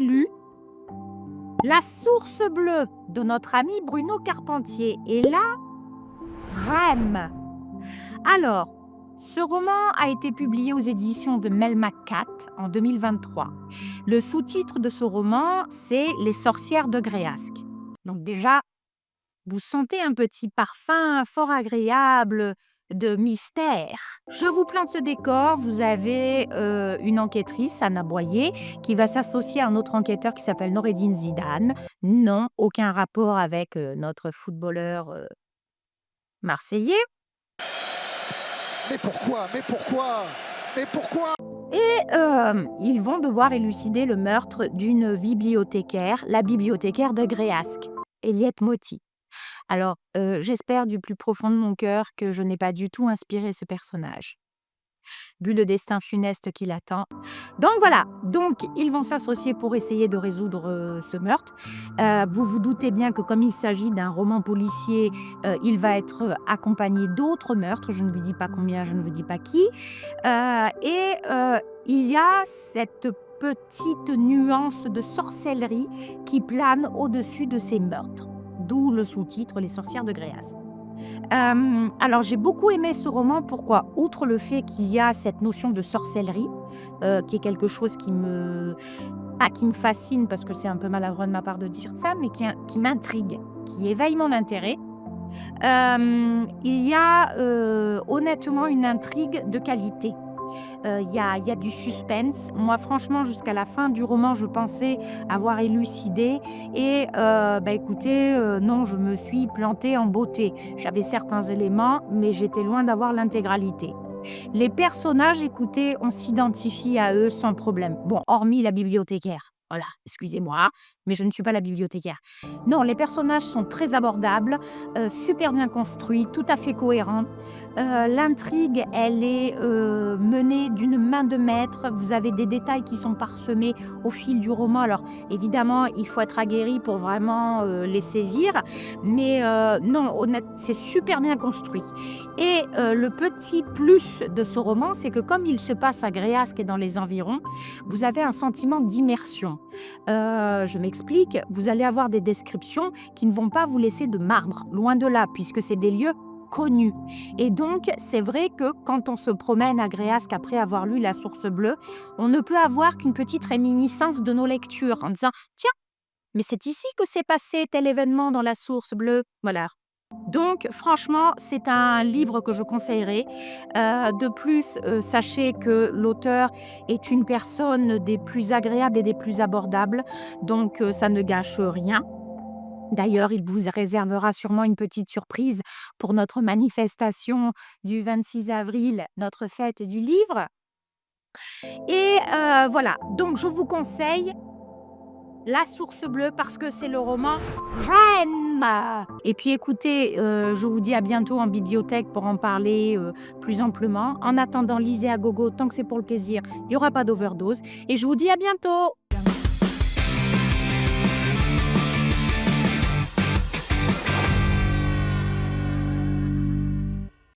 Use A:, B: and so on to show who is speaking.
A: j'ai lu La source bleue de notre ami Bruno Carpentier. Et là, Rem. Alors, ce roman a été publié aux éditions de Melmac Cat en 2023. Le sous-titre de ce roman, c'est Les sorcières de Gréasque. Donc déjà, vous sentez un petit parfum fort agréable de mystère. Je vous plante le décor. Vous avez une enquêtrice, Anna Boyer, qui va s'associer à un autre enquêteur qui s'appelle Noureddin Zidane. Non, aucun rapport avec notre footballeur marseillais.
B: Mais pourquoi? Mais pourquoi? Mais pourquoi?
A: Ils vont devoir élucider le meurtre d'une bibliothécaire, la bibliothécaire de Gréasque, Eliette Moty. Alors, j'espère du plus profond de mon cœur que je n'ai pas du tout inspiré ce personnage, vu le destin funeste qui l'attend. Donc voilà, ils vont s'associer pour essayer de résoudre ce meurtre. Vous vous doutez bien que comme il s'agit d'un roman policier, il va être accompagné d'autres meurtres. Je ne vous dis pas combien, je ne vous dis pas qui. Il y a cette petite nuance de sorcellerie qui plane au-dessus de ces meurtres. D'où le sous-titre Les sorcières de Gréasque. Alors j'ai beaucoup aimé ce roman. Pourquoi? Outre le fait qu'il y a cette notion de sorcellerie, qui est quelque chose qui me fascine, parce que c'est un peu maladroit de ma part de dire ça, mais qui m'intrigue, qui éveille mon intérêt. Il y a honnêtement une intrigue de qualité. Il y a du suspense. Moi, franchement, jusqu'à la fin du roman, je pensais avoir élucidé. Et écoutez, non, je me suis plantée en beauté. J'avais certains éléments, mais j'étais loin d'avoir l'intégralité. Les personnages, écoutez, on s'identifie à eux sans problème. Bon, hormis la bibliothécaire. Voilà, excusez-moi, mais je ne suis pas la bibliothécaire. Non, les personnages sont très abordables, super bien construits, tout à fait cohérents. L'intrigue, elle est menée d'une main de maître. Vous avez des détails qui sont parsemés au fil du roman. Alors, évidemment, il faut être aguerri pour vraiment les saisir. Mais non, honnêtement, c'est super bien construit. Et le petit plus de ce roman, c'est que comme il se passe à Gréasque et dans les environs, vous avez un sentiment d'immersion. Je m'explique, vous allez avoir des descriptions qui ne vont pas vous laisser de marbre, loin de là, puisque c'est des lieux connus. Et donc, c'est vrai que quand on se promène à Gréasque après avoir lu La Source Bleue, on ne peut avoir qu'une petite réminiscence de nos lectures en disant « Tiens, mais c'est ici que s'est passé tel événement dans La Source Bleue ». Voilà. Donc, franchement, c'est un livre que je conseillerais. De plus, sachez que l'auteur est une personne des plus agréables et des plus abordables, donc ça ne gâche rien. D'ailleurs, il vous réservera sûrement une petite surprise pour notre manifestation du 26 avril, notre fête du livre. Et voilà, donc je vous conseille La Source Bleue parce que c'est le roman J'aime. Et puis écoutez, je vous dis à bientôt en bibliothèque pour en parler plus amplement. En attendant, lisez à gogo tant que c'est pour le plaisir, il n'y aura pas d'overdose. Et je vous dis à bientôt.